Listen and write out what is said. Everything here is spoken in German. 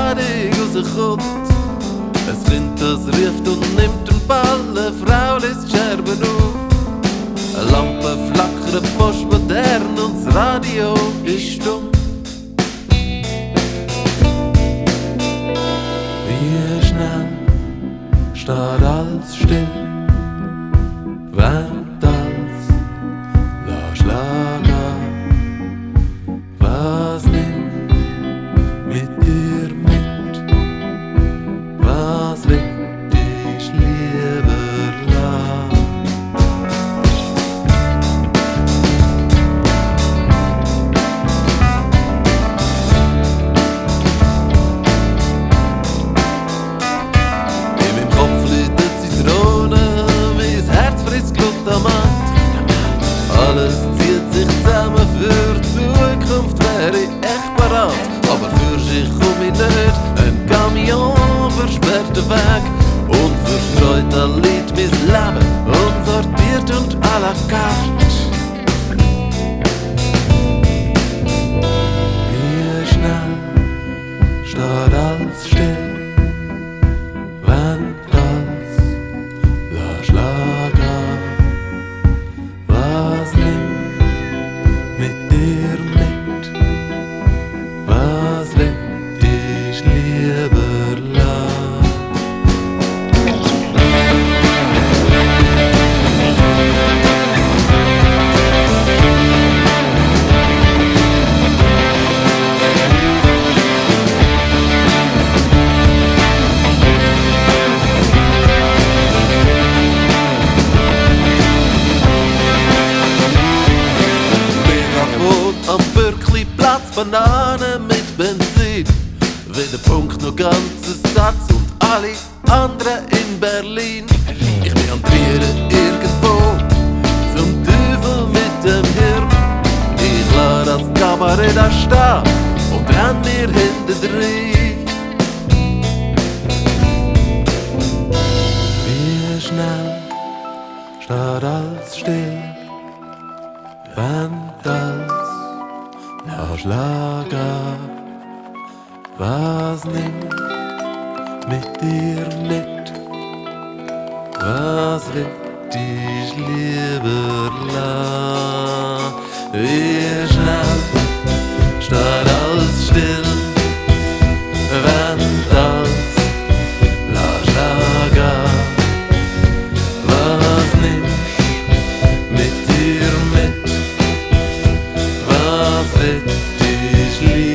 Ladung rauskommt. Es Wind, das ruft und nimmt den Ball, eine Frau lässt Scherben auf. Eine Lampe flackert postmodern und das Radio ist stumm. Wie schnell steht alles still, während alles lässt schlagen. Was nimmt mit dir mit? Was will dich lieber lassen? In meinem Kopf läutet Zitrone, mein Herz frisst Glutamat. Alles zieht sich zusammen, für die Zukunft wäre ich echt parat. Aber für sich komm ich nicht, ein Camion versperrt den Weg und verstreut all Lied mein Leben, unsortiert und à la carte. Wie schnell steht alles still, wenn alles lässt schlagen. Was nimmt mit dir mit? Was will dich lieber lassen? Megafon am Bürkliplatz, Bananen mit Benzin. Will der Punkt noch ganzen Satz und alle anderen in Berlin. Ich meandriere irgendwo zum Teufel mit dem Hirn. Ich lass das Kabarett da stehen und renn mir hinterdrein. Wie schnell steht alles still, wenn das lässt schlagen. Was nimmt mit dir mit? Was will dich lieber lassen? Wie schnell steht alles still, wenn das lässt schlagen. Was nimmst mit dir mit? Was will dich lieber